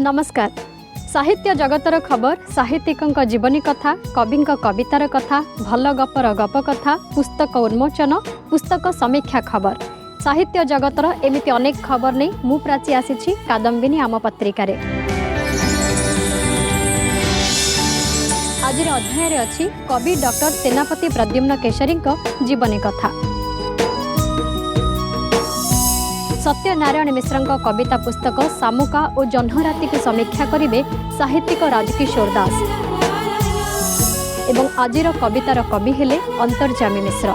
नमस्कार। साहित्य जगतर खबर, साहित्यिक जीवनी कथा, कवि कवितार कथा, भल गपर गप कथा, पुस्तक उन्मोचन, पुस्तक समीक्षा खबर, साहित्य जगतर एमिति अनेक खबर नहीं मु प्राची आसी कादम्बिनी आम पत्रिका रे। आज अध्याय अच्छी कवि डॉक्टर सेनापति प्रद्युम्न केशरी जीवनी कथा। सत्यनारायण मिश्र कविता पुस्तक सामुका और जह्नराति को समीक्षा करेंगे साहित्यिक राजकिशोर दास एवं आजिर कवितार कवि हेले अंतर्जामी मिश्र।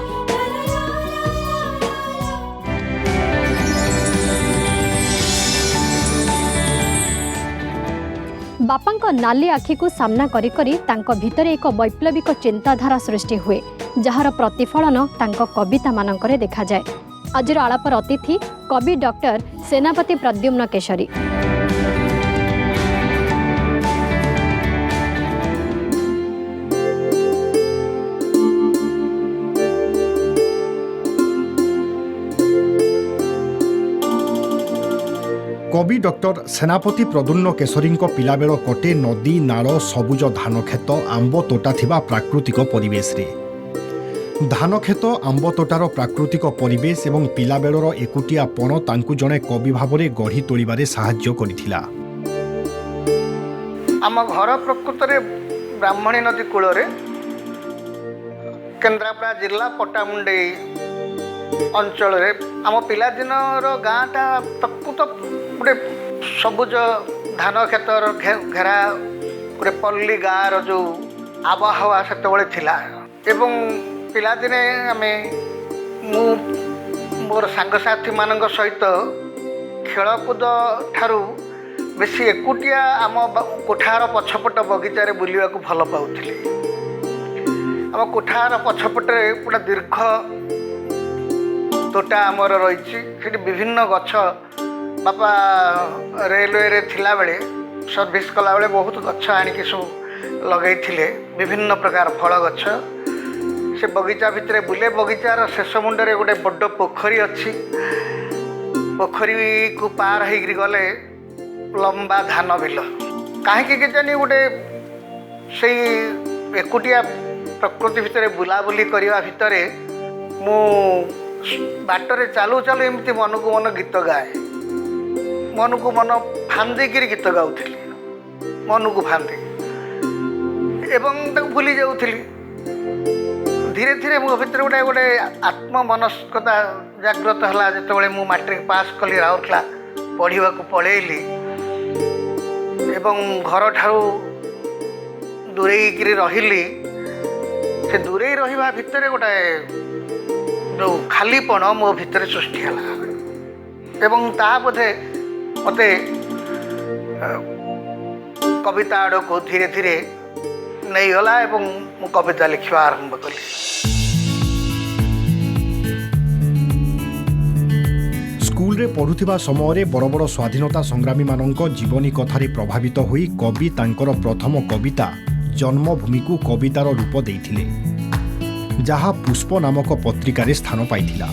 बापा नाली आखि को सामना करी करी तांको भितरे एक वैप्लविक चिंताधारा सृष्टि हुए, जार प्रतिफलन तांको कविता मानकरे देखा जाए। आजिर आलापर अतिथि कवि डॉक्टर सेनापति प्रद्युम्न केशरी। कवि डॉक्टर सेनापति प्रद्युम्न केशरी पिलाबेल कटे नदी नाल सबुज धान खेत आंब तोटा थिबा प्राकृतिक परिवेश रे। धान खेत आंब तोटार प्राकृतिक परिवेश एवं पिलाबेलर एकुटियापण तांकु जणे कवि भावरे गढ़ी तोड़िबारे साहाय्य करिथिला। आम घर प्रकृत रे ब्राह्मणी नदी कूल रे केन्द्रापड़ा जिला पट्टामुंडई अंचल रे आम पिलादिन गाँटा प्रकृत गोटे सबुज धान खेतर घेरा गोटे पल्ली गाँर जो आबहावा सेतबेले थिला एवं पिलादिने आमे मोर सांगसाथी मानक सहित खेलकूद ठारू बेसी एकुटिया आम कोठार पछपट बगीचारे बुलिया को भल पाउथिले। आम कोठार पछपटे पूरा दीर्घ तोटा आमर रही से विभिन्न गछ बापा रेलवे रे थिला बेले सर्विस कला बेले बहुत गछ आनिक सब लगे विभिन्न प्रकार फल गछ से बगीचा भितर बुले। बगीचार शेष मुंडे गोटे बड़ पोखरी अच्छी, पोखरी को पार हो गले लंबा धान बिल कहीं जानी गोटे से एकुटिया प्रकृति भितर बुलाबुली करने भितर मु बाटरे चालू चालू एमती मन को मन गीत गाए, मन को मन फांदी गीत गाउथली, मन को फांदी एवं भूली जाऊली। धीरे धीरे मो भीतर गोटे गोटे आत्म मनस्कता जागृत है जो मु मैट्रिक पास कली राउरकेला पढ़ा को पलैली एवं घर ठारू दूरेई रही से दूरे रहा भितर गोटे जो खालीपण मो भितर सृष्टि है एवं ता बोधे मते कविता आड़ को धीरे धीरे नहीं गला एवं मु कविता लिखा आरंभ कली। स्कूल रे पढ़ुथिबा समय रे बड़ बड़ स्वाधीनता संग्रामी मानक जीवनी कथारे प्रभावित होई कवि तांकर प्रथम कविता जन्मभूमि को कवितार रूप देइथिले, जहा पुष्प नामक पत्रिका रे स्थान पाइथिला।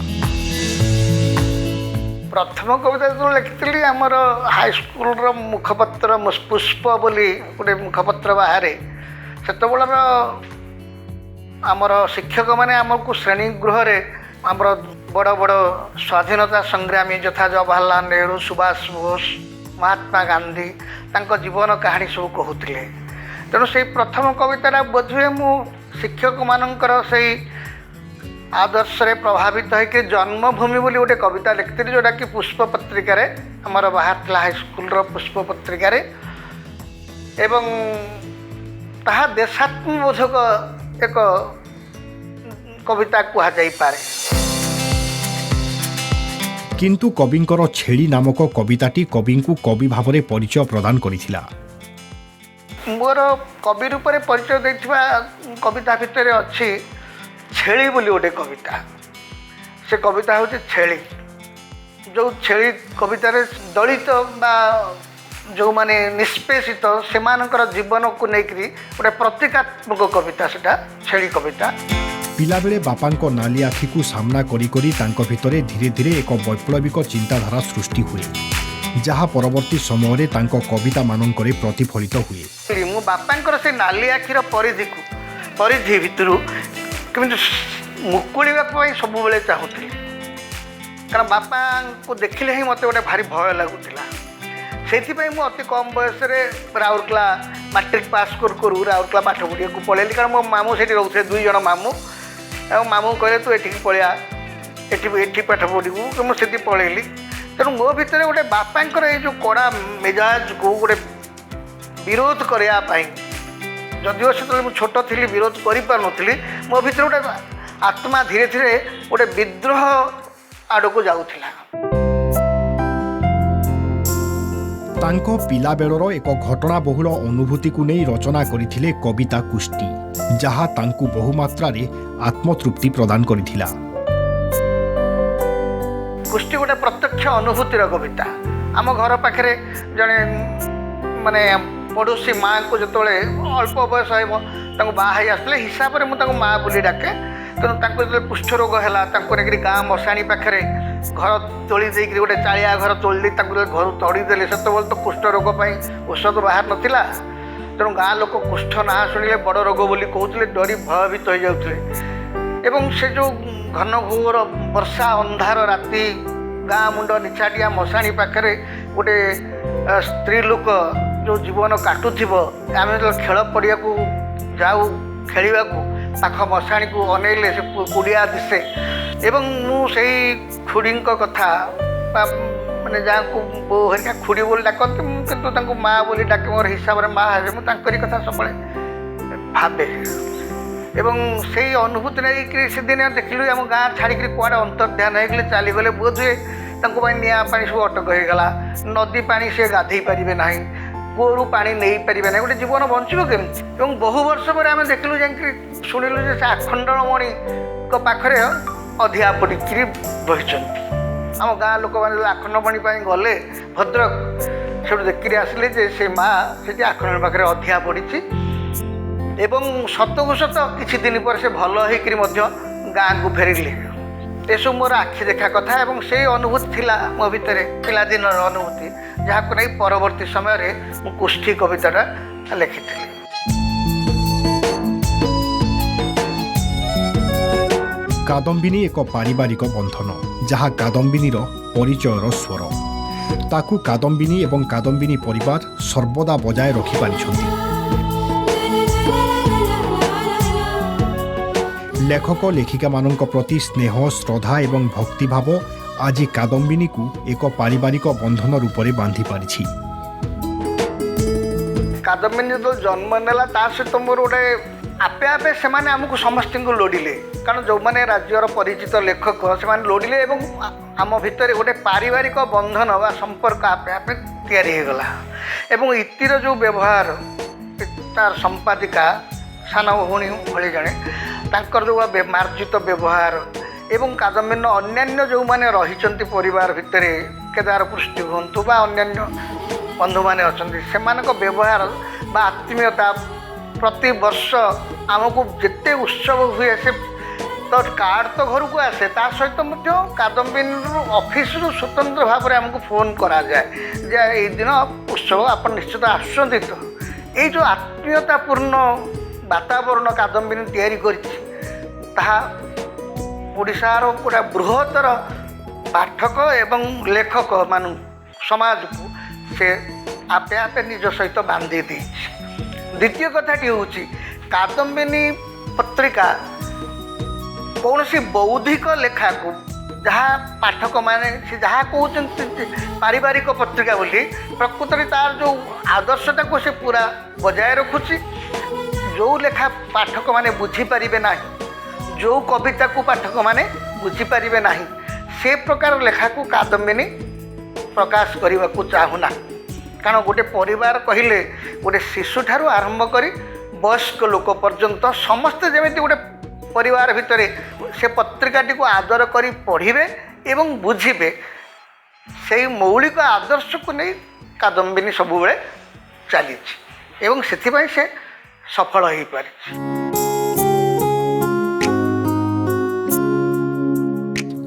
प्रथम कविता जो लिखिली आमर हाईस्कल मुखपत्र पुष्प बोली गोटे मुखपत्र बाहर सेतबेलर आमर शिक्षक माने आमको श्रेणी गृह रे आमर बड़ बड़ स्वाधीनता संग्रामी यथा जवाहरलाल नेहरू, सुभाष बोस, महात्मा गांधी तांको जीवन कहानी सब कहूतिले। तेणु से प्रथम कविता बोधुए मु शिक्षक मानकर से आदर्श रे प्रभावित है कि जन्मभूमि बोली गोटे कविता लिखती जोटा कि पुष्प पत्रिका रे आमर बाहर हाईस्कल पुष्प पत्रिका रे एवं ताहा देशात्मबोधक एक कविता कह जाई पारे। किंतु कविंकर छेली नामक कविताटी कविंकु कवि भावरे परिचय प्रदान करिथिला। मोर कवि रूप में परिचय देथिबा कविता भितर अच्छी छेली बोली गोटे कविता। से कविता हूँ छेली, जो छेली कवितार दलित बा जो माने निष्पेषित से जीवन को लेकर गोटे प्रतीकात्मक कविता सेटा छेली कविता। पिलाबेले बापांको नाली आखि को सामना करी करी तांको भितरे धीरे धीरे एक वैप्लविक चिंताधारा सृष्टि हुए, ଯାହା ପରବର୍ତ୍ତୀ ସମୟରେ ତାଙ୍କ କବିତାମାନଙ୍କରେ ପ୍ରତିଫଳିତ ହୁଏ। ମୋ ବାପାଙ୍କର ସେ ନାଲି ଆଖିର ପରିଧି ଭିତରୁ କେମିତି ମୁକୁଳିବା ପାଇଁ ସବୁବେଳେ ଚାହୁଁଥିଲି, କାରଣ ବାପାଙ୍କୁ ଦେଖିଲେ ହିଁ ମୋତେ ଗୋଟେ ଭାରି ଭୟ ଲାଗୁଥିଲା। ସେଇଥିପାଇଁ ମୁଁ ଅତି କମ୍ ବୟସରେ ରାଉରକେଲା ମାଟ୍ରିକ୍ ପାସ୍ କରୁ ରାଉରକେଲା ପାଠ ପଢ଼ିବାକୁ ପଳେଇଲି, କାରଣ ମୋ ମାମୁଁ ସେଠି ରହୁଥିଲେ, 2 ଜଣ ମାମୁଁ। ଆଉ ମାମୁଁ କହିଲେ ତୁ ଏଠିକି ପଳେଇଆ, ଏଠି ପାଠ ପଢ଼ିବୁ। ମୁଁ ସେଠି ପଳେଇଲି। ତେଣୁ ମୋ ଭିତରେ ଗୋଟେ ବାପାଙ୍କର ଏଇ ଯେଉଁ କଡ଼ା ମେଜାଜକୁ ଗୋଟେ ବିରୋଧ କରିବା ପାଇଁ, ଯଦିଓ ସେତେବେଳେ ମୁଁ ଛୋଟ ଥିଲି, ବିରୋଧ କରିପାରୁନଥିଲି, ମୋ ଭିତରେ ଗୋଟେ ଆତ୍ମା ଧୀରେ ଧୀରେ ଗୋଟେ ବିଦ୍ରୋହ ଆଡ଼କୁ ଯାଉଥିଲା। ତାଙ୍କ ପିଲାବେଳର ଏକ ଘଟଣାବହୁଳ ଅନୁଭୂତିକୁ ନେଇ ରଚନା କରିଥିଲେ କବିତା କୁଷ୍ଟି, ଯାହା ତାଙ୍କୁ ବହୁମାତ୍ରାରେ ଆତ୍ମତୃପ୍ତି ପ୍ରଦାନ କରିଥିଲା। କୁଷ୍ଟି ଗୋଟେ ପ୍ରତ୍ୟକ୍ଷ ଅନୁଭୂତିର କବିତା। ଆମ ଘର ପାଖରେ ଜଣେ ମାନେ ପଡ଼ୋଶୀ ମାଆଙ୍କୁ ଯେତେବେଳେ ଅଳ୍ପ ବୟସ ହେବ ତାଙ୍କୁ ବାହା ହେଇ ଆସିଥିଲେ, ହିସାବରେ ମୁଁ ତାଙ୍କୁ ମାଆ ବୋଲି ଡାକେ। ତେଣୁ ତାଙ୍କୁ ଯେତେବେଳେ କୁଷ୍ଠ ରୋଗ ହେଲା, ତାଙ୍କୁ ନେଇକରି ଗାଁ ମଶାଣି ପାଖରେ ଘର ତୋଳି ଦେଇକରି ଗୋଟେ ଚାଳିଆ ଘର ତୋଳି ଦେଇ ତାଙ୍କୁ ଘରୁ ତଡ଼ିଦେଲେ। ସେତେବେଳେ ତ କୁଷ୍ଠ ରୋଗ ପାଇଁ ଔଷଧ ବାହାର ନଥିଲା। ତେଣୁ ଗାଁ ଲୋକ କୁଷ୍ଠ ନାଁ ଶୁଣିଲେ ବଡ଼ ରୋଗ ବୋଲି କହୁଥିଲେ, ଡରି ଭୟଭୀତ ହୋଇଯାଉଥିଲେ। ଏବଂ ସେ ଯେଉଁ ଘନ ଘୋର ବର୍ଷା ଅନ୍ଧାର ରାତି, ଗାଁ ମୁଣ୍ଡ ନିଛାଟିଆ ମଶାଣି ପାଖରେ ଗୋଟେ ସ୍ତ୍ରୀ ଲୋକ ଯେଉଁ ଜୀବନ କାଟୁଥିବ, ଆମେ ଯେତେବେଳେ ଖେଳ ପଡ଼ିଆକୁ ଯାଉ ଖେଳିବାକୁ, ପାଖ ମଶାଣିକୁ ଅନେଇଲେ ସେ କୁଡ଼ିଆ ଦିଶେ। ଏବଂ ମୁଁ ସେଇ ଖୁଡ଼ିଙ୍କ କଥା ବା ମାନେ ଯାହାକୁ ବୋଉ ହେରିକା ଖୁଡ଼ି ବୋଲି ଡାକନ୍ତି, ମୁଁ କିନ୍ତୁ ତାଙ୍କୁ ମାଆ ବୋଲି ଡାକେ। ମୋର ହିସାବରେ ମାଆ ହେବେ, ମୁଁ ତାଙ୍କରି କଥା ସବୁବେଳେ ଭାବେ। ଏବଂ ସେଇ ଅନୁଭୂତି ନେଇକରି ସେଦିନ ଦେଖିଲୁ ଆମ ଗାଁ ଛାଡ଼ିକରି କୁଆଡ଼େ ଅନ୍ତର୍ଧ୍ୟାନ ହେଇଗଲେ, ଚାଲିଗଲେ। ବୋଧହୁଏ ତାଙ୍କ ପାଇଁ ନିଆଁ ପାଣି ସବୁ ଅଟକ ହେଇଗଲା। ନଦୀ ପାଣି ସେ ଗାଧେଇ ପାରିବେ ନାହିଁ, କୂଅରୁ ପାଣି ନେଇପାରିବେ ନାହିଁ, ଗୋଟେ ଜୀବନ ବଞ୍ଚିବ କେମିତି? ଏବଂ ବହୁ ବର୍ଷ ପରେ ଆମେ ଦେଖିଲୁ, ଯାଇକି ଶୁଣିଲୁ ଯେ ସେ ଆଖଣ୍ଡଳମଣିଙ୍କ ପାଖରେ ଅଧିଆ ପଡ଼ିକିରି ବହିଛନ୍ତି। ଆମ ଗାଁ ଲୋକମାନେ ଆଖଣ୍ଡଳମଣି ପାଇଁ ଗଲେ ଭଦ୍ରକ, ସେଠୁ ଦେଖିକି ଆସିଲେ ଯେ ସେ ମାଆ ସେଠି ଆଖଣ୍ଡଳମଣି ପାଖରେ ଅଧିଆ ପଡ଼ିଛି। ଏବଂ ସତକୁ ସତ କିଛି ଦିନ ପରେ ସେ ଭଲ ହେଇକରି ମଧ୍ୟ ଗାଁକୁ ଫେରିଲେ। ଏସବୁ ମୋର ଆଖି ଦେଖା କଥା ଏବଂ ସେଇ ଅନୁଭୂତି ଥିଲା ମୋ ଭିତରେ, ପିଲାଦିନର ଅନୁଭୂତି, ଯାହାକୁ ନେଇ ପରବର୍ତ୍ତୀ ସମୟରେ ମୁଁ କୁଷ୍ଠି କବିତାଟା ଲେଖିଥିଲି। କାଦମ୍ବିନୀ ଏକ ପାରିବାରିକ ବନ୍ଧନ, ଯାହା କାଦମ୍ବିନୀର ପରିଚୟର ସ୍ୱର। ତାକୁ କାଦମ୍ବିନୀ ଏବଂ କାଦମ୍ବିନୀ ପରିବାର ସର୍ବଦା ବଜାୟ ରଖିପାରିଛନ୍ତି। ଲେଖକ ଲେଖିକାମାନଙ୍କ ପ୍ରତି ସ୍ନେହ, ଶ୍ରଦ୍ଧା ଏବଂ ଭକ୍ତିଭାବ ଆଜି କାଦମ୍ବିନୀକୁ ଏକ ପାରିବାରିକ ବନ୍ଧନ ରୂପରେ ବାନ୍ଧି ପାରିଛି। କାଦମ୍ବିନୀ ଯେତେବେଳେ ଜନ୍ମ ନେଲା, ତା ସହିତ ମୋର ଗୋଟେ ଆପେ ଆପେ ସେମାନେ ଆମକୁ ସମସ୍ତଙ୍କୁ ଲୋଡ଼ିଲେ, କାରଣ ଯେଉଁମାନେ ରାଜ୍ୟର ପରିଚିତ ଲେଖକ ସେମାନେ ଲୋଡ଼ିଲେ ଏବଂ ଆମ ଭିତରେ ଗୋଟେ ପାରିବାରିକ ବନ୍ଧନ ବା ସମ୍ପର୍କ ଆପେ ଆପେ ତିଆରି ହୋଇଗଲା। ଏବଂ ଇତିର ଯେଉଁ ବ୍ୟବହାର, ତାର ସମ୍ପାଦିକା ସାନ ଭଉଣୀ ଭଳି ଜଣେ, ତାଙ୍କର ଯେଉଁ ମାର୍ଜିତ ବ୍ୟବହାର ଏବଂ କାଦମ୍ବିନୀର ଅନ୍ୟାନ୍ୟ ଯେଉଁମାନେ ରହିଛନ୍ତି ପରିବାର ଭିତରେ, କେଦାର ପୃଷ୍ଟି ହୁଅନ୍ତୁ ବା ଅନ୍ୟାନ୍ୟ ବନ୍ଧୁମାନେ ଅଛନ୍ତି, ସେମାନଙ୍କ ବ୍ୟବହାର ବା ଆତ୍ମୀୟତା ପ୍ରତିବର୍ଷ ଆମକୁ ଯେତେ ଉତ୍ସବ ହୁଏ, ସେ ତ କାର୍ଡ଼ ତ ଘରକୁ ଆସେ, ତା ସହିତ ମଧ୍ୟ କାଦମ୍ବିନୀରୁ ଅଫିସରୁ ସ୍ୱତନ୍ତ୍ର ଭାବରେ ଆମକୁ ଫୋନ୍ କରାଯାଏ ଯେ ଏଇ ଦିନ ଉତ୍ସବ ଆପଣ ନିଶ୍ଚିତ ଆସୁଛନ୍ତି। ତ ଏଇ ଯେଉଁ ଆତ୍ମୀୟତାପୂର୍ଣ୍ଣ ବାତାବରଣ କାଦମ୍ବିନୀ ତିଆରି କରିଛି, ତାହା ଓଡ଼ିଶାର ପୁରା ବୃହତ୍ତର ପାଠକ ଏବଂ ଲେଖକ ସମାଜକୁ ସେ ଆପେ ଆପେ ନିଜ ସହିତ ବାନ୍ଧି ଦେଇଛି। ଦ୍ୱିତୀୟ କଥାଟି ହେଉଛି, କାଦମ୍ବିନୀ ପତ୍ରିକା କୌଣସି ବୌଦ୍ଧିକ ଲେଖାକୁ, ଯାହା ପାଠକମାନେ ସେ ଯାହା କହୁଛନ୍ତି ପାରିବାରିକ ପତ୍ରିକା ବୋଲି, ପ୍ରକୃତରେ ତାର ଯେଉଁ ଆଦର୍ଶଟାକୁ ସେ ପୁରା ବଜାୟ ରଖୁଛି। ଯେଉଁ ଲେଖା ପାଠକମାନେ ବୁଝିପାରିବେ ନାହିଁ, ଯେଉଁ କବିତାକୁ ପାଠକମାନେ ବୁଝିପାରିବେ ନାହିଁ, ସେ ପ୍ରକାର ଲେଖାକୁ କାଦମ୍ବିନୀ ପ୍ରକାଶ କରିବାକୁ ଚାହୁଁନା। କାରଣ ଗୋଟେ ପରିବାର କହିଲେ ଗୋଟେ ଶିଶୁଠାରୁ ଆରମ୍ଭ କରି ବୟସ୍କ ଲୋକ ପର୍ଯ୍ୟନ୍ତ ସମସ୍ତେ ଯେମିତି ଗୋଟେ ପରିବାର ଭିତରେ ସେ ପତ୍ରିକାଟିକୁ ଆଦର କରି ପଢ଼ିବେ ଏବଂ ବୁଝିବେ, ସେଇ ମୌଳିକ ଆଦର୍ଶକୁ ନେଇ କାଦମ୍ବିନୀ ସବୁବେଳେ ଚାଲିଛି ଏବଂ ସେଥିପାଇଁ ସେ ସଫଳ ହୋଇପାରିଛି।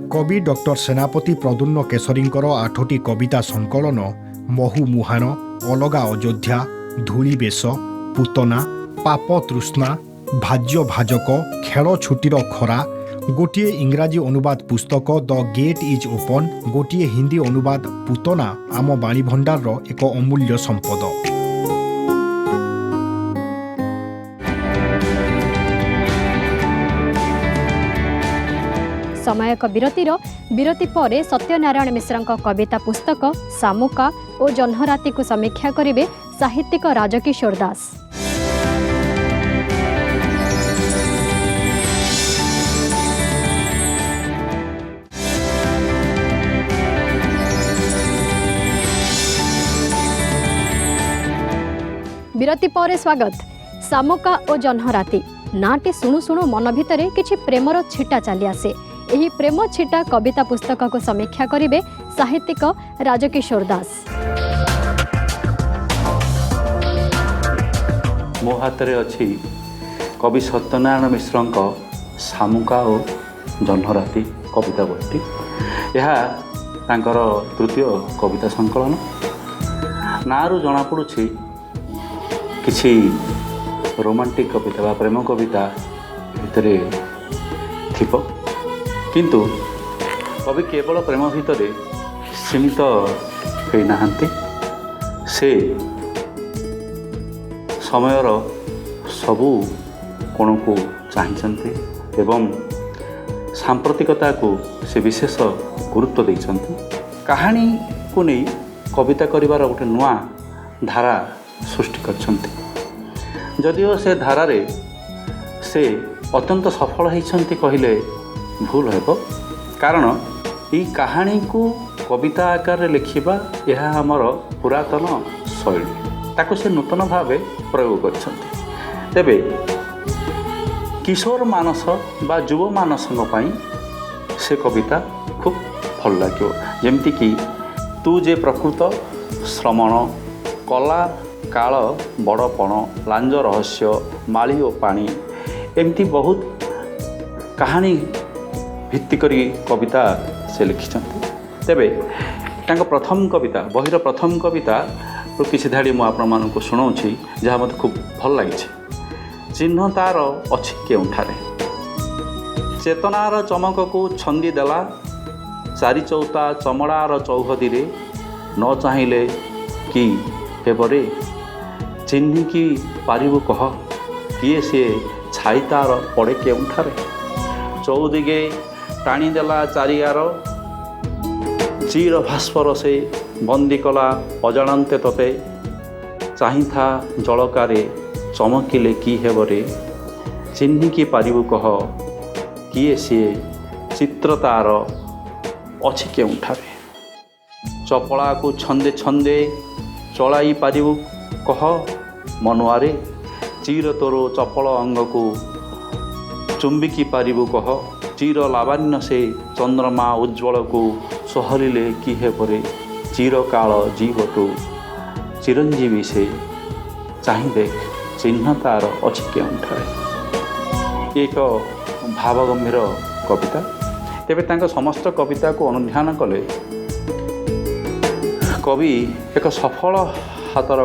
कवि डॉक्टर सेनापति प्रद्युम्न केशरींकर 8टी कविता संकलन महु मुहाण, अलगा अयोध्या, धूली बेश, पूतना, पाप तृष्णा, भाज्य भाजक, खेल छुट्टीर खरा, गोटे इंग्राजी अनुवाद पुस्तक द गेट इज ओपन, गोटे हिंदी अनुवाद पूतना आम बाणी भंडार एक अमूल्य संपद। समयक विरति पर सत्यनारायण मिश्र कविता पुस्तक सामुका और जह्नराती को समीक्षा करेंगे साहित्यिक राजकिशोर दास। विरति पर स्वागत। सामुका और जह्नराती नाटी शुणु शुणु मन भितर किछि प्रेमर छिटा चली आसे। एही प्रेम छिटा कविता पुस्तक को समीक्षा करेंगे साहित्यिक राजकिशोर दास। मो हाथ में अच्छी कवि सत्यनारायण मिश्र सामुका और जह्नराती कविता बही। यह तांकर तृतीय कविता संकलन। नारू जना पड़ुछि किछि रोमांटिक कविता बा प्रेम कविता भितरे थिप, किंतु कवि केवल प्रेम भितर सीमित होना से समयर सबू कोण को चाहते एवं सांप्रतिकता को से विशेष गुरुत्व देइछन्ति। कहानी को नहीं कविता करिवार गोटे नुआ धारा सृष्टि करछन्ति। जदिओ से धारारे से अत्यंत सफल होइछन्ति कहले भूल हेब, कारण ये कहानी को कविता आकार लिखिबा यह हमर पुरातन शैली, ताको से नूतन भावे प्रयोग करछन्ति। तेबे किशोर मानस बा युव मानसंग पई से कविता खूब भल लागियो। जेमति कि तू जे प्रकृत श्रमण, कला काल बड़पण, लांज रहस्य, माली ओ पानी, एमती बहुत कहानी भित्तिकरी कविता से लिखिछन्ति। तेबे तांको प्रथम कविता बहिर प्रथम कविता किछि धाड़ी मु आपण मानकु सुनाउछि जहा मते खूब भल लागिछि। चिन्ह तार अछि केउठारे, चेतनार चमक को छंदी देला, चारि चौता चमड़ार चौहदी रे, न चाहिले कि हेबरे, चिन्ह की पारिबु कह, किए से छाई तार पड़े केउठारे, चौदिगे टाणी देला चारियार, चीर भास्वर से बंदी कला अजाणते तते, चाही था जलकारे चमकिले की हेबरे, चिन्ह की पारिबु कह, किए से चित्र तार अछि केउठारे, चपला को छंदे छंदे चलाई पारिबु कह मनुआरे, चीर तोरो चपल अंग को चुंबिकी पारिबु कह, चीर लावण्य से चंद्रमा उज्ज्वल को सहलिले कि हेपरे, चीर काल जीवटू चिरंजीवी से चाहि देख, चिन्ह तार अछि केउठारे। एक भावगंभीर कविता। तेबे तांको समस्त कविता को अनुध्यान कले कवि एक सफल हातर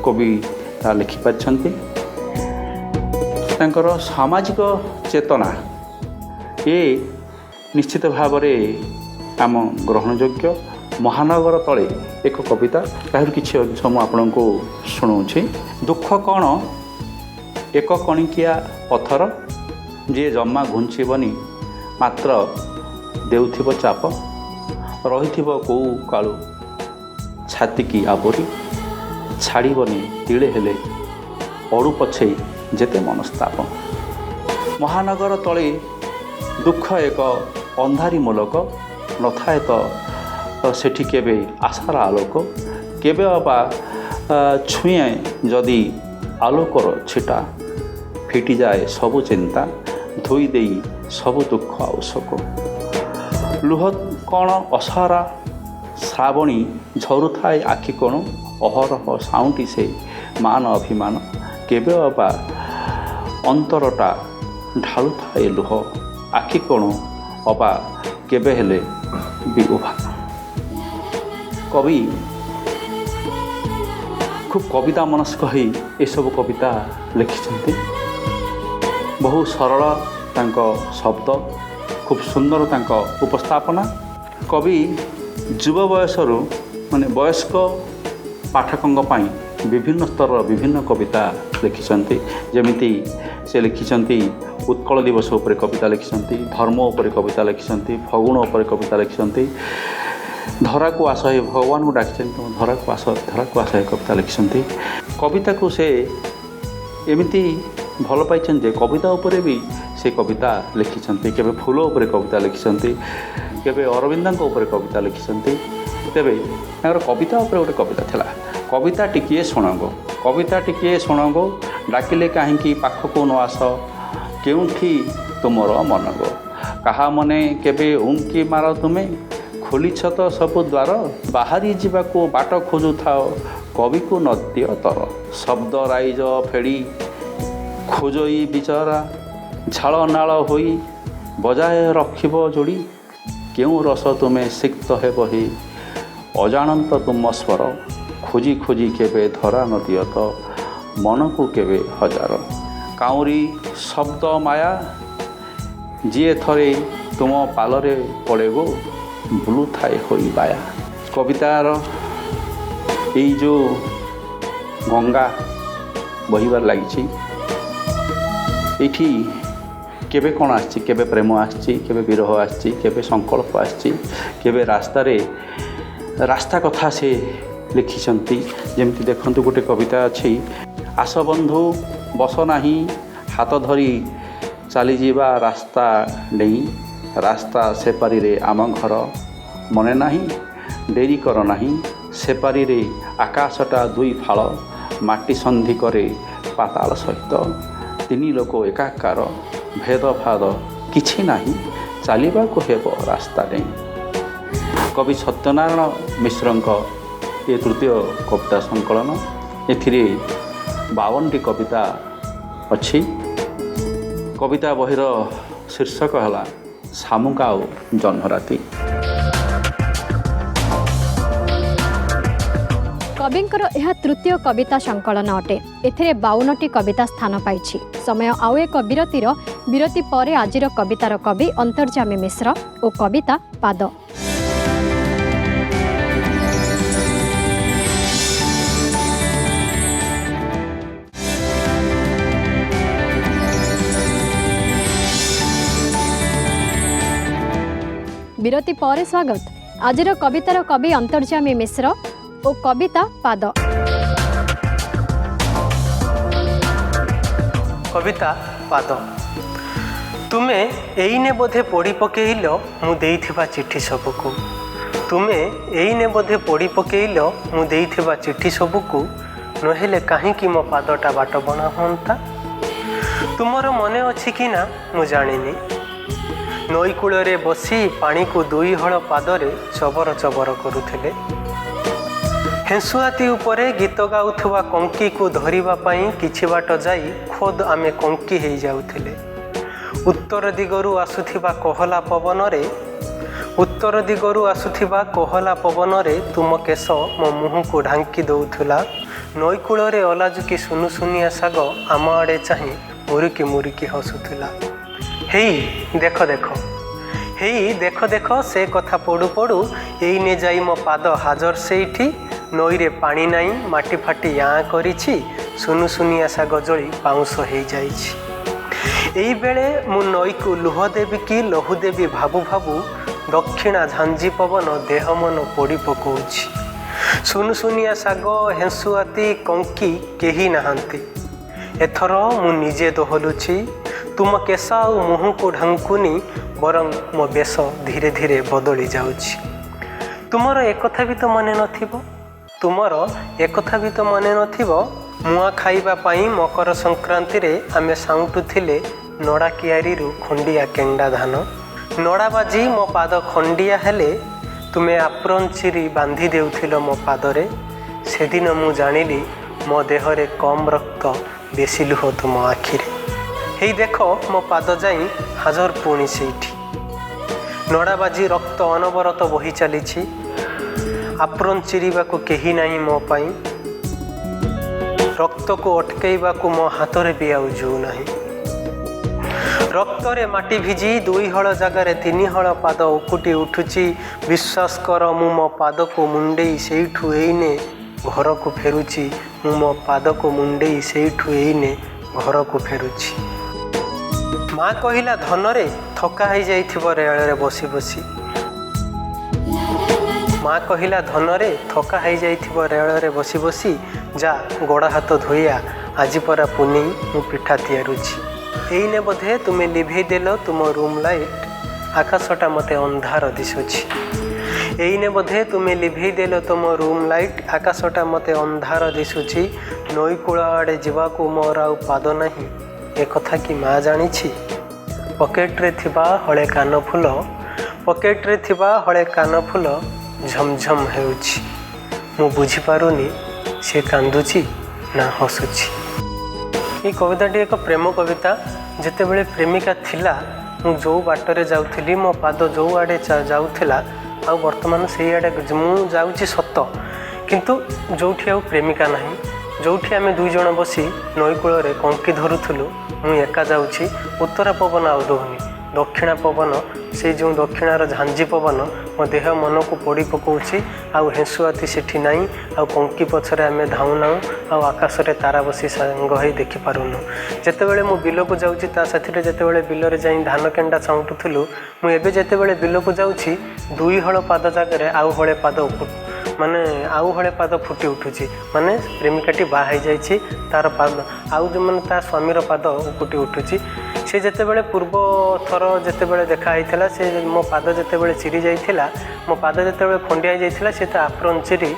कविता लिखि पारछन्ति। तांकर सामाजिक चेतना ये निश्चित भाव में आम ग्रहणयोग्य। महानगर तले एक कविता ताहर किछि अंश मु आपनको सुनाउछि। दुख कौन एक कणिकिया पथर, जे जमा घुंचीबनी मात्र देउथिब चाप, रहिथिब को कालू छाती की आबोरी, छाड़बनी तिले हेले पड़ू पछे जेते मनस्ताप। महानगर तले दुख एक अंधारी मूलक, नथाए तो सेठी केबे आशार आलोक, केबे अबा छुए जदि आलोकर छिटा, फिटी जाए सबु चिंता, धोई देई सबु दुख आवश्यक। लुह कण असहारा श्रावणी झरुथाए आखि कोण, अहरह साउंटी से मान अभिमान, केबे अबा अंतरटा ढालुथाए लुह, आखि कोण ଅବା କେବେ ହେଲେ ବି ଉଭା। କବି খুব কবিতা মনস্ক হয়ে এসব কবিতা লিখিছেন। বহু সরল তাঙ্ক শব্দ, খুব সুন্দর তাঙ্ক উপস্থাপনা। কবি যুব বয়সরু মানে বয়স্ক পাঠকଙ୍କ ପାଇଁ ବିଭିନ୍ନ ସ୍ତରର ବିଭିନ୍ନ କବିତା ଲେଖିଛନ୍ତି। ଯେମିତି ସେ ଲେଖିଛନ୍ତି ଉତ୍କଳ ଦିବସ ଉପରେ କବିତା ଲେଖିଛନ୍ତି, ଧର୍ମ ଉପରେ କବିତା ଲେଖିଛନ୍ତି, ଫଗୁଣ ଉପରେ କବିତା ଲେଖିଛନ୍ତି, ଧରାକୁ ଆସ ହେ ଭଗବାନଙ୍କୁ ଡାକିଛନ୍ତି ଧରାକୁ ଆସ ହେ କବିତା ଲେଖିଛନ୍ତି। କବିତାକୁ ସେ ଏମିତି ଭଲ ପାଇଛନ୍ତି ଯେ କବିତା ଉପରେ ବି ସେ କବିତା ଲେଖିଛନ୍ତି। କେବେ ଫୁଲ ଉପରେ କବିତା ଲେଖିଛନ୍ତି, କେବେ ଅରବିନ୍ଦଙ୍କ ଉପରେ କବିତା ଲେଖିଛନ୍ତି। ତେବେ ତାଙ୍କର କବିତା ଉପରେ ଗୋଟେ କବିତା ଥିଲା, କବିତା ଟିକିଏ ଶୁଣଙ୍ଗୋ, କବିତା ଟିକିଏ ଶୁଣଙ୍ଗୋ, ଡାକିଲେ କାହିଁକି ପାଖକୁ ନ ଆସ, କେଉଁଠି ତୁମର ମନଗୋ, କାହା ମନେ କେବେ ଉଙ୍କି ମାର ତୁମେ, ଖୋଲିଛ ତ ସବୁ ଦ୍ୱାର, ବାହାରି ଯିବାକୁ ବାଟ ଖୋଜୁଥାଅ, କବିକୁ ନଦିଅ ତର, ଶବ୍ଦ ରାଇଜ ଫେଡ଼ି ଖୋଜଇ ବିଚରା, ଝାଳ ନାଳ ହୋଇ ବଜାୟ ରଖିବ ଯୋଡ଼ି, କେଉଁ ରସ ତୁମେ ସିକ୍ତ ହେବ ହି, ଅଜାଣନ୍ତ ତୁମ ସ୍ୱର, ଖୋଜି ଖୋଜି କେବେ ଧରା ନଦିଅ ତ, ମନକୁ କେବେ ହଜାର, କାଉଁରୀ ଶବ୍ଦ ମାୟା, ଯିଏ ଥରେ ତୁମ ପାଲରେ ପଡ଼େ ଗୋ, ବୁଲୁଥାଏ ହୋଇ ବାୟା। କବିତାର ଏଇ ଯେଉଁ ଗଙ୍ଗା ବହିବାରେ ଲାଗିଛି, ଏଇଠି କେବେ କ'ଣ ଆସିଛି, କେବେ ପ୍ରେମ ଆସିଛି, କେବେ ବିରହ ଆସିଛି, କେବେ ସଂକଳ୍ପ ଆସିଛି, କେବେ ରାସ୍ତା କଥା ସେ ଲେଖିଛନ୍ତି। ଯେମିତି ଦେଖନ୍ତୁ ଗୋଟେ କବିତା ଅଛି, ଆସ ବନ୍ଧୁ ବସ ନାହିଁ, ହାତ ଧରି ଚାଲିଯିବା ରାସ୍ତା ଡେଇଁ, ରାସ୍ତା ସେପାରିରେ ଆମ ଘର ମନେ ନାହିଁ, ଡେରି କର ନାହିଁ, ସେପାରିରେ ଆକାଶଟା ଦୁଇ ଫାଳ, ମାଟି ସନ୍ଧି କରେ ପାତାଳ ସହିତ, ତିନି ଲୋକ ଏକାକାର, ଭେଦଭାଦ କିଛି ନାହିଁ, ଚାଲିବାକୁ ହେବ ରାସ୍ତା ଡେଇଁ। କବି ସତ୍ୟନାରାୟଣ ମିଶ୍ରଙ୍କ ଏ ତୃତୀୟ କବିତା ସଂକଳନ। ଏଥିରେ 52ଟି କବିତା ଅଛି। କବିତା ବହିର ଶୀର୍ଷକ ହେଲା ଶାମୁକା ଆଉ ଜହ୍ନରାତି। କବିଙ୍କର ଏହା ତୃତୀୟ କବିତା ସଂକଳନ ଅଟେ। ଏଥିରେ 52ଟି କବିତା ସ୍ଥାନ ପାଇଛି। ସମୟ ଆଉ ଏକ ବିରତି ପରେ ଆଜିର କବିତାର କବି ଅନ୍ତର୍ଯ୍ୟାମୀ ମିଶ୍ର ଓ କବିତା ପାଦ। ବିରତି ପରେ ସ୍ୱାଗତ। ଆଜିର କବିତାର କବି ଅନ୍ତର୍ଯ୍ୟାମୀ ମିଶ୍ର ଓ କବିତା ପାଦ। କବିତା ପାଦ। ତୁମେ ଏଇନେ ବୋଧେ ପୋଡ଼ି ପକେଇଲ ମୁଁ ଦେଇଥିବା ଚିଠି ସବୁକୁ, ତୁମେ ଏଇନେ ବୋଧେ ପୋଡ଼ି ପକେଇଲ ମୁଁ ଦେଇଥିବା ଚିଠି ସବୁକୁ, ନହେଲେ କାହିଁକି ମୋ ପାଦଟା ବାଟ ବଣା ହୁଅନ୍ତା। ତୁମର ମନେ ଅଛି କି ନା ମୁଁ ଜାଣିନି, ନଈ କୂଳରେ ବସି ପାଣିକୁ ଦୁଇ ହଳ ପାଦରେ ଚବର ଚବର କରୁଥିଲେ। ହେଁସୁଆତି ଉପରେ ଗୀତ ଗାଉଥିବା କଙ୍କିକୁ ଧରିବା ପାଇଁ କିଛି ବାଟ ଯାଇ ଖୋଦ୍ ଆମେ କଙ୍କି ହେଇଯାଉଥିଲେ। ଉତ୍ତର ଦିଗରୁ ଆସୁଥିବା କୋହଲା ପବନରେ ତୁମ କେଶ ମୋ ମୁହଁକୁ ଢାଙ୍କି ଦେଉଥିଲା। ନଈ କୂଳରେ ଅଲାଜୁକି ସୁନୁସୁନିଆ ଶାଗ ଆମ ଆଡ଼େ ଚାହିଁ ମୁରୁକି ମୁରୁକି ହସୁଥିଲା। ହେଇ ଦେଖ ଦେଖ, ହେଇ ଦେଖ ଦେଖ, ସେ କଥା ପଡ଼ୁ ପଡ଼ୁ ଏଇନେ ଯାଇ ମୋ ପାଦ ହାଜର ସେଇଠି, ନଈରେ ପାଣି ନାହିଁ, ମାଟି ଫାଟି ଆଁ କରିଛି, ସୁନୁସୁନିଆ ଶାଗ ଜଳି ପାଉଁଶ ହେଇଯାଇଛି। ଏଇବେଳେ ମୁଁ ନଈକୁ ଲୁହ ଦେବି କି ଲହୁ ଦେବି ଭାବୁ ଭାବୁ, ଦକ୍ଷିଣା ଝାଞ୍ଜି ପବନ ଦେହ ମନ ପୋଡ଼ି ପକଉଛି। ସୁନୁସୁନିଆ ଶାଗ, ହେଁସୁଆତି, କଙ୍କି କେହି ନାହାନ୍ତି, ଏଥର ମୁଁ ନିଜେ ଦୋହଲୁଛି। ତୁମ କେଶ ଆଉ ମୁହଁକୁ ଢାଙ୍କୁନି, ବରଂ ମୋ ବେଶ ଧୀରେ ଧୀରେ ବଦଳି ଯାଉଛି। ତୁମର ଏକଥା ବି ତ ମନେ ନଥିବ, ମୁଆଁ ଖାଇବା ପାଇଁ ମକର ସଂକ୍ରାନ୍ତିରେ ଆମେ ସାଉଁଟୁଥିଲେ ନଡ଼ା କିଆରିରୁ ଖଣ୍ଡିଆ କେଣ୍ଡା ଧାନ। ନଡ଼ା ବାଜି ମୋ ପାଦ ଖଣ୍ଡିଆ ହେଲେ ତୁମେ ଆପ୍ରନ୍ ଚିରି ବାନ୍ଧି ଦେଉଥିଲ ମୋ ପାଦରେ। ସେଦିନ ମୁଁ ଜାଣିଲି ମୋ ଦେହରେ କମ୍ ରକ୍ତ, ବେଶୀ ଲୁହ ତୁମ ଆଖିରେ। ହେଇ ଦେଖ ମୋ ପାଦ ଯାଇ ହାଜର ପୁଣି ସେଇଠି। ନଡ଼ା ବାଜି ରକ୍ତ ଅନବରତ ବହି ଚାଲିଛି। ଆପ୍ରୋନ୍ ଚିରିବାକୁ କେହି ନାହିଁ ମୋ ପାଇଁ। ରକ୍ତକୁ ଅଟକେଇବାକୁ ମୋ ହାତରେ ବି ଆଉ ଜୁ ନାହିଁ। ରକ୍ତରେ ମାଟି ଭିଜି 2 ହଳ ଜାଗାରେ 3 ହଳ ପାଦ ଉକୁଟି ଉଠୁଛି। ବିଶ୍ୱାସ କର ମୁଁ ମୋ ପାଦକୁ ମୁଣ୍ଡେଇ ସେଇଠୁ ଏଇନେ ଘରକୁ ଫେରୁଛି। ମୁଁ ମୋ ପାଦକୁ ମୁଣ୍ଡେଇ ସେଇଠୁ ଏଇନେ ଘରକୁ ଫେରୁଛି। ମା କହିଲା ଧନରେ ଥକା ହେଇଯାଇଥିବ ରେଳରେ ବସି ବସି। ମା କହିଲା ଧନରେ ଥକା ହେଇଯାଇଥିବ ରେଳରେ ବସି ବସି। ଯା ଗୋଡ଼ ହାତ ଧୋଇଆ ଆଜି ପରା ପୁନେଇ ମୁଁ ପିଠା ତିଆରୁଛି। ଏଇନେ ବୋଧେ ତୁମେ ଲିଭେଇ ଦେଲ ତୁମ ରୁମ୍ ଲାଇଟ୍ ଆକାଶଟା ମୋତେ ଅନ୍ଧାର ଦିଶୁଛି। ଏଇନେ ବୋଧେ ତୁମେ ଲିଭେଇ ଦେଲ ତୁମ ରୁମ୍ ଲାଇଟ୍ ଆକାଶଟା ମୋତେ ଅନ୍ଧାର ଦିଶୁଛି। ନଈକୂଳ ଆଡ଼େ ଯିବାକୁ ମୋର ଆଉ ପାଦ ନାହିଁ ଏ କଥା କି ମା ଜାଣିଛି। ପକେଟରେ ଥିବା ହଳେ କାନଫୁଲ ପକେଟରେ ଥିବା ହଳେ କାନଫୁଲ ଝମଝମ ହେଉଛି। ମୁଁ ବୁଝିପାରୁନି ସେ କାନ୍ଦୁଛି ନା ହସୁଛି। এই কবিতাটি এক প্রেম কবিতা। যেତେବେଳେ ପ୍ରେମିକା ଥିଲା ମୁଁ ଯେଉଁ ବାଟରେ ଯାଉଥିଲି ମୋ ପାଦ ଯେଉଁ ଆଡ଼େ ଯାଉଥିଲା ଆଉ ବର୍ତ୍ତମାନ ସେଇ ଆଡ଼େ ମୁଁ ଯାଉଛି ସତ, କିନ୍ତୁ ଯେଉଁଠି ଆଉ ପ୍ରେମିକା ନାହିଁ, ଯେଉଁଠି ଆମେ 2 ଜଣ ବସି ନଈକୂଳରେ କଙ୍କି ଧରୁଥିଲୁ ମୁଁ ଏକା ଯାଉଛି। ଉତ୍ତରା ପବନ ଆଉ ଦଉନି, ଦକ୍ଷିଣା ପବନ ସେଇ ଯେଉଁ ଦକ୍ଷିଣାର ଝାଞ୍ଜି ପବନ ମୋ ଦେହ ମନକୁ ପୋଡ଼ି ପକାଉଛି। ଆଉ ହେଁସୁଆତି ସେଠି ନାହିଁ, ଆଉ କଙ୍କି ପଛରେ ଆମେ ଧାଉନାହୁଁ, ଆଉ ଆକାଶରେ ତାରା ବସି ସାଙ୍ଗ ହେଇ ଦେଖିପାରୁନୁ। ଯେତେବେଳେ ମୁଁ ବିଲକୁ ଯାଉଛି ତା ସାଥିରେ ଯେତେବେଳେ ବିଲରେ ଯାଇ ଧାନ କେଣ୍ଡା ଛାଉଁଟୁଥିଲୁ, ମୁଁ ଏବେ ଯେତେବେଳେ ବିଲକୁ ଯାଉଛି 2 ହଳ ପାଦ ଜାଗାରେ ଆଉ ହଳେ ପାଦ ଆଉ ହଳେ ପାଦ ଫୁଟି ଉଠୁଛି। ମାନେ ପ୍ରେମିକାଟି ବାହା ହେଇଯାଇଛି, ତାର ପାଦ ଆଉ ଯେଉଁମାନେ ତା ସ୍ୱାମୀର ପାଦ ଉକୁଟି ଉଠୁଛି। ସେ ଯେତେବେଳେ ପୂର୍ବ ଥର ଯେତେବେଳେ ଦେଖା ହେଇଥିଲା, ସେ ମୋ ପାଦ ଯେତେବେଳେ ଚିରି ଯାଇଥିଲା, ମୋ ପାଦ ଯେତେବେଳେ ଖଣ୍ଡିଆ ହେଇଯାଇଥିଲା, ସେ ତା ଆପ୍ରୋନ୍ ଚିରି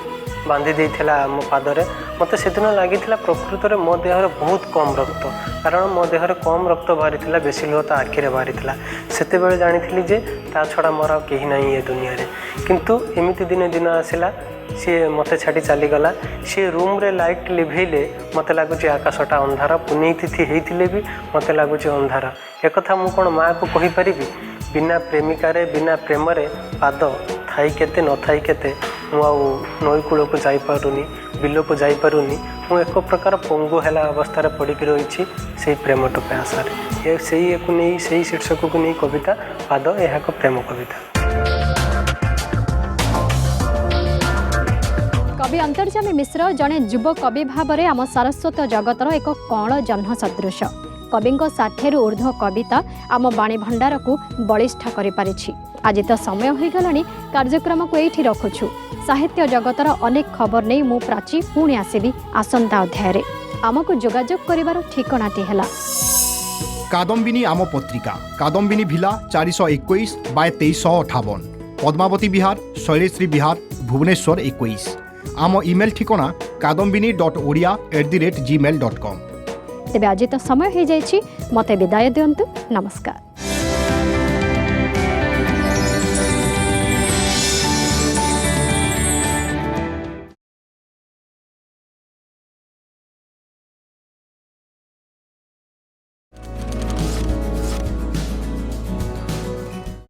ବାନ୍ଧି ଦେଇଥିଲା ମୋ ପାଦରେ। ମୋତେ ସେଦିନ ଲାଗିଥିଲା ପ୍ରକୃତରେ ମୋ ଦେହରେ ବହୁତ କମ୍ ରକ୍ତ, କାରଣ ମୋ ଦେହରେ କମ୍ ରକ୍ତ ବାହାରିଥିଲା, ବେଶୀ ଲୁହ ତା ଆଖିରେ ବାହାରିଥିଲା। ସେତେବେଳେ ଜାଣିଥିଲି ଯେ ତା ଛଡ଼ା ମୋର ଆଉ କେହି ନାହିଁ ଏ ଦୁନିଆରେ। କିନ୍ତୁ ଏମିତି ଦିନ ଆସିଲା, ସିଏ ମୋତେ ଛାଡ଼ି ଚାଲିଗଲା। ସିଏ ରୁମ୍ରେ ଲାଇଟ୍ ଲିଭେଇଲେ ମୋତେ ଲାଗୁଛି ଆକାଶଟା ଅନ୍ଧାର, ପୁନେଇ ତିଥି ହେଇଥିଲେ ବି ମୋତେ ଲାଗୁଛି ଅନ୍ଧାର। ଏକଥା ମୁଁ କ'ଣ ମାଆକୁ କହିପାରିବି? ବିନା ପ୍ରେମିକାରେ ବିନା ପ୍ରେମରେ ପାଦ ଥାଇ କେତେ ନଥାଇ କେତେ, ମୁଁ ଆଉ ନଈକୂଳକୁ ଯାଇପାରୁନି, ବିଲକୁ ଯାଇପାରୁନି। ମୁଁ ଏକ ପ୍ରକାର ପଙ୍ଗୁ ହେଲା ଅବସ୍ଥାରେ ପଡ଼ିକି ରହିଛି ସେଇ ପ୍ରେମ ଟୋପେ ଆଶାରେ। ସେଇକୁ ନେଇ ସେଇ ଶୀର୍ଷକକୁ ନେଇ କବିତା ପାଦ, ଏହା ଏକ ପ୍ରେମ କବିତା। কবি অন্তর্যামী মিশ্র জনে যুব কবি ভাবে আম সারস্বত জগতর এক কণ জহ্ন সদৃশ। কবিঙ্ক 60 ঊর্ধ্ব কবিতা আম বাণী ভণ্ডারকু বলিষ্ঠ করে পারিছি। আজ তো সময় হয়ে গলানি, কার্যক্রমকে এইটি রখুছু। সাহিত্য জগতর অনেক খবর নেই মু প্রাচী পুଣି আসিবি আসন্তা অধ্যায়ে। আমকু যোগাযোগ করিবার ঠিকনাটি হেলা কাদম্বিনী আম পত্রিকা, কাদম্বিনী ভিলা 421/2358, পদ্মাবতী বিহার, শৈলেশ্রী বিহার, ভুবনেশ্বর 21। आम इमेल ठिकना kadambini.odia@gmail.com। तेबे आज तो समय हो जाइछि, मते विदाय दियंतु। नमस्कार।